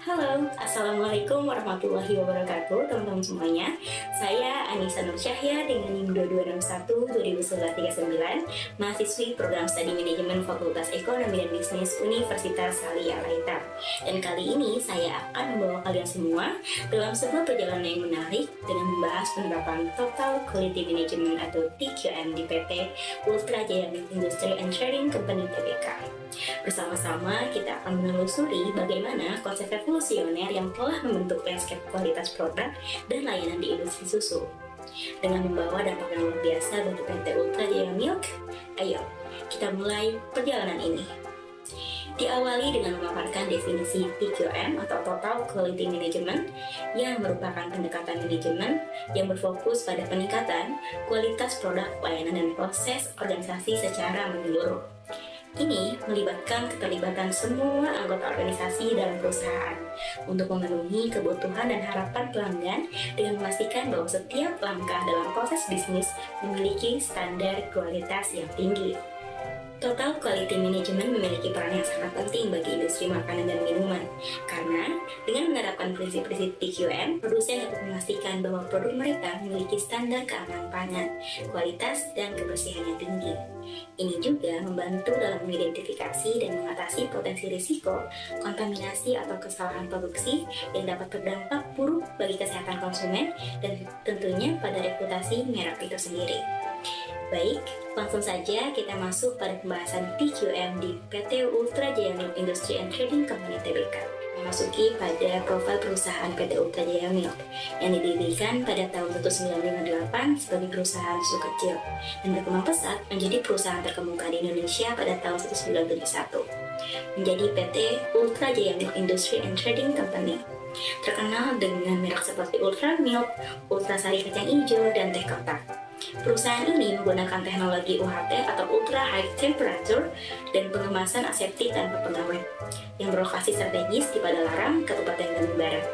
Halo, Assalamualaikum warahmatullahi wabarakatuh teman-teman semuanya. Saya Anissa Nur Syahya dengan NIM 2261-2039, mahasiswi program Studi Manajemen Fakultas Ekonomi dan Bisnis Universitas Sali Al-Aitar. Dan kali ini saya akan membawa kalian semua dalam sebuah perjalanan yang menarik dengan membahas penerapan Total Quality Management atau TQM di PT Ultra Jaya Milk Industry and Trading Company Tbk. Bersama-sama kita akan menelusuri bagaimana konsep revolusioner yang telah membentuk landscape kualitas produk dan layanan di industri susu. Dengan membawa dampak yang luar biasa bagi PT Ultra Jaya Milk, ayo kita mulai perjalanan ini. Diawali dengan memaparkan definisi TQM atau Total Quality Management yang merupakan pendekatan manajemen yang berfokus pada peningkatan kualitas produk, layanan, dan proses organisasi secara menyeluruh. Ini melibatkan keterlibatan semua anggota organisasi dalam perusahaan untuk memenuhi kebutuhan dan harapan pelanggan dengan memastikan bahwa setiap langkah dalam proses bisnis memiliki standar kualitas yang tinggi. Total Quality Management memiliki peran yang sangat penting bagi industri makanan dan minuman, karena dengan menerapkan prinsip-prinsip TQM, produsen dapat memastikan bahwa produk mereka memiliki standar keamanan pangan, kualitas, dan kebersihan yang tinggi. Ini juga membantu dalam mengidentifikasi dan mengatasi potensi risiko, kontaminasi atau kesalahan produksi yang dapat berdampak buruk bagi kesehatan konsumen dan tentunya pada reputasi merek itu sendiri. Baik, langsung saja kita masuk pada pembahasan TQM di PT Ultra Jaya Milk Industry and Trading Company Tbk. Memasuki pada profil perusahaan PT Ultra Jaya Milk yang didirikan pada tahun 1958 sebagai perusahaan susu kecil dan berkembang pesat menjadi perusahaan terkemuka di Indonesia pada tahun 1971. Menjadi PT Ultra Jaya Milk Industry and Trading Company. Terkenal dengan merek seperti Ultra Milk, Ultra Sari Kacang Hijau, dan Teh Kotak. Perusahaan ini menggunakan teknologi UHT atau Ultra High Temperature dan pengemasan aseptik tanpa pengawet yang berlokasi strategis di Padalarang, Kabupaten Bandung Barat.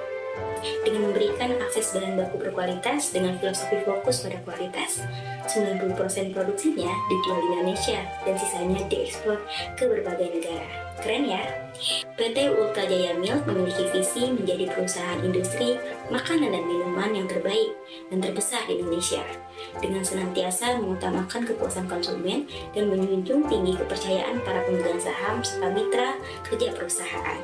Dengan memberikan akses bahan baku berkualitas dengan filosofi fokus pada kualitas, 90% produksinya dijual di Indonesia dan sisanya diekspor ke berbagai negara. Keren ya? PT Ultra Jaya Milk memiliki visi menjadi perusahaan industri makanan dan minuman yang terbaik dan terbesar di Indonesia, dengan senantiasa mengutamakan kepuasan konsumen dan menjunjung tinggi kepercayaan para pemegang saham serta mitra kerja perusahaan.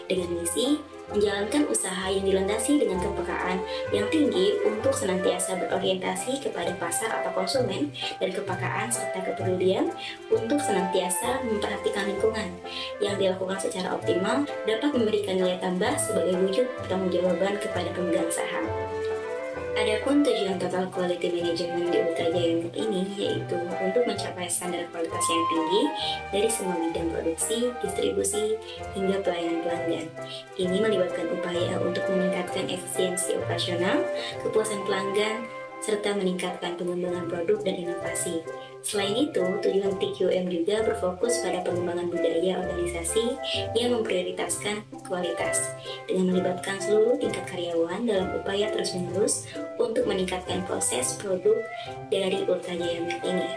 Dengan misi menjalankan usaha yang dilandasi dengan kepekaan yang tinggi untuk senantiasa berorientasi kepada pasar atau konsumen dan kepekaan serta kepedulian untuk senantiasa memperhatikan lingkungan yang dilakukan secara optimal dapat memberikan nilai tambah sebagai wujud pertanggungjawaban kepada pemegang saham. Adapun tujuan Total Quality Management di Ultra Jaya Milk ini yaitu untuk mencapai standar kualitas yang tinggi dari semua bidang produksi, distribusi, hingga pelayanan pelanggan. Ini melibatkan upaya untuk meningkatkan efisiensi operasional, kepuasan pelanggan, serta meningkatkan pengembangan produk dan inovasi. Selain itu, tujuan TQM juga berfokus pada pengembangan budaya organisasi yang memprioritaskan kualitas, dengan melibatkan seluruh tingkat karyawan dalam upaya terus-menerus untuk meningkatkan proses produk dari Ultra Jaya Milk ini.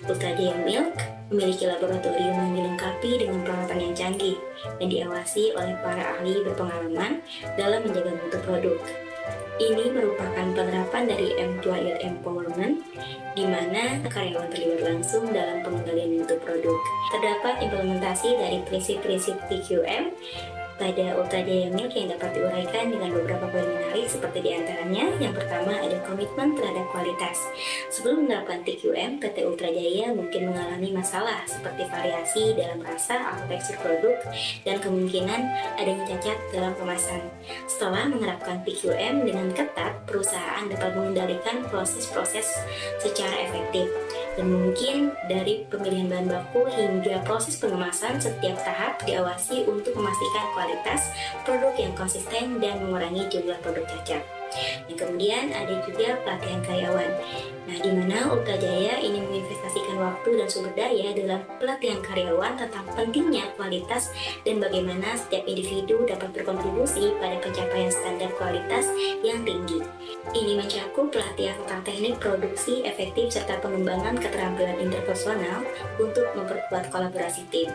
Ultra Jaya Milk memiliki laboratorium yang dilengkapi dengan peralatan yang canggih dan diawasi oleh para ahli berpengalaman dalam menjaga mutu produk. Ini merupakan penerapan dari Employer Empowerment, di mana karyawan terlibat langsung dalam pengendalian mutu produk. Terdapat implementasi dari prinsip-prinsip TQM pada Ultra Jaya Milk yang dapat diuraikan dengan beberapa poin menarik seperti diantaranya, yang pertama ada komitmen terhadap kualitas. Sebelum menerapkan TQM, PT Ultra Jaya mungkin mengalami masalah seperti variasi dalam rasa atau tekstur produk dan kemungkinan adanya cacat dalam kemasan. Setelah menerapkan TQM dengan ketat, perusahaan dapat mengendalikan proses-proses secara efektif. Dan mungkin dari pemilihan bahan baku hingga proses pengemasan setiap tahap diawasi untuk memastikan kualitas produk yang konsisten dan mengurangi jumlah produk cacat. Dan kemudian ada juga pelatihan karyawan. Nah, di mana Ultra Jaya ini menginvestasikan waktu dan sumber daya dalam pelatihan karyawan tentang pentingnya kualitas dan bagaimana setiap individu dapat berkontribusi pada pencapaian standar kualitas yang tinggi. Ini mencakup pelatihan tentang teknik produksi efektif serta pengembangan keterampilan interpersonal untuk memperkuat kolaborasi tim.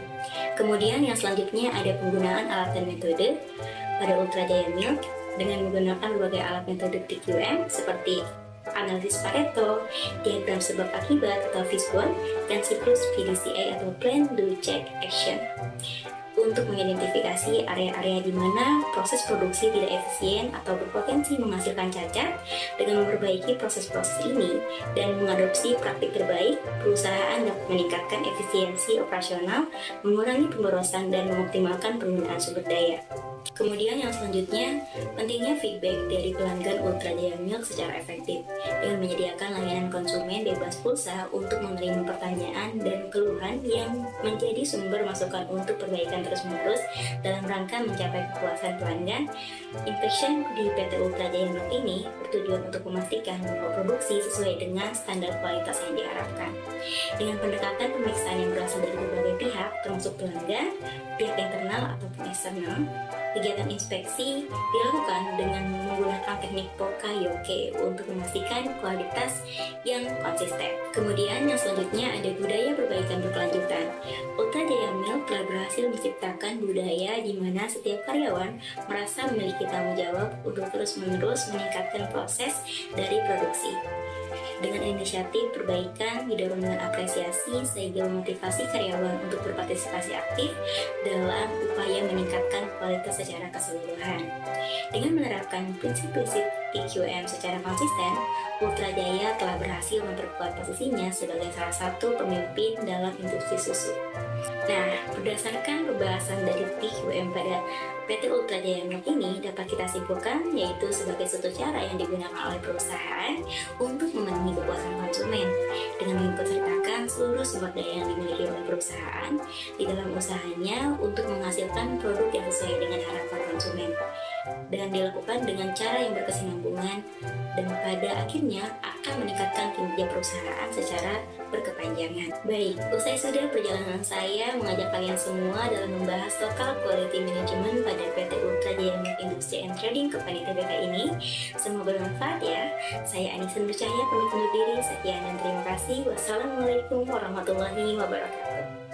Kemudian yang selanjutnya ada penggunaan alat dan metode pada Ultra Jaya Milk dengan menggunakan berbagai alat metode TQM seperti analisis Pareto, diagram sebab akibat atau fishbone, dan siklus PDCA atau Plan, Do, Check, Action untuk mengidentifikasi area-area di mana proses produksi tidak efisien atau berpotensi menghasilkan cacat. Dengan memperbaiki proses-proses ini dan mengadopsi praktik terbaik, perusahaan dapat meningkatkan efisiensi operasional, mengurangi pemborosan, dan mengoptimalkan penggunaan sumber daya. Kemudian yang selanjutnya, pentingnya feedback dari pelanggan Ultra Jaya Milk secara efektif dengan menyediakan layanan konsumen bebas pulsa untuk menerima pertanyaan dan keluhan yang menjadi sumber masukan untuk perbaikan terus-menerus dalam rangka mencapai kepuasan pelanggan. Inspection di PT Ultra Jaya Milk ini bertujuan untuk memastikan bahwa produksi sesuai dengan standar kualitas yang diharapkan. Dengan pendekatan pemeriksaan yang berasal dari berbagai pihak, termasuk pelanggan, pihak internal ataupun eksternal, kegiatan inspeksi dilakukan dengan menggunakan teknik Poka-Yoke untuk memastikan kualitas yang konsisten. Kemudian yang selanjutnya ada budaya perbaikan berkelanjutan. Ultra Jaya Milk telah berhasil menciptakan budaya di mana setiap karyawan merasa memiliki tanggung jawab untuk terus-menerus meningkatkan proses dari produksi. Dengan inisiatif perbaikan didorong dengan apresiasi sehingga memotivasi karyawan untuk berpartisipasi aktif dalam upaya meningkatkan kualitas secara keseluruhan. Dengan menerapkan prinsip-prinsip TQM secara konsisten, Ultra Jaya telah berhasil memperkuat posisinya sebagai salah satu pemimpin dalam industri susu. Nah, berdasarkan pembahasan dari TQM pada PT Ultra Jaya Milk ini dapat kita simpulkan yaitu sebagai suatu cara yang digunakan oleh perusahaan untuk memenuhi kepuasan konsumen dengan mengikutsertakan seluruh sumber daya yang dimiliki oleh perusahaan di dalam usahanya untuk menghasilkan produk yang sesuai dengan harapan konsumen dan dilakukan dengan cara yang berkesinambungan dan pada akhirnya akan meningkatkan kinerja perusahaan secara berkepanjangan. Baik, usai sudah perjalanan saya mengajak kalian semua dalam membahas Total Quality Management pada PT Ultra Jaya Milk Industry and Trading Company Tbk ini. Semoga bermanfaat ya. Saya Anissa Nurcahya pamit undur diri. Sekian dan terima kasih. Wassalamualaikum warahmatullahi wabarakatuh.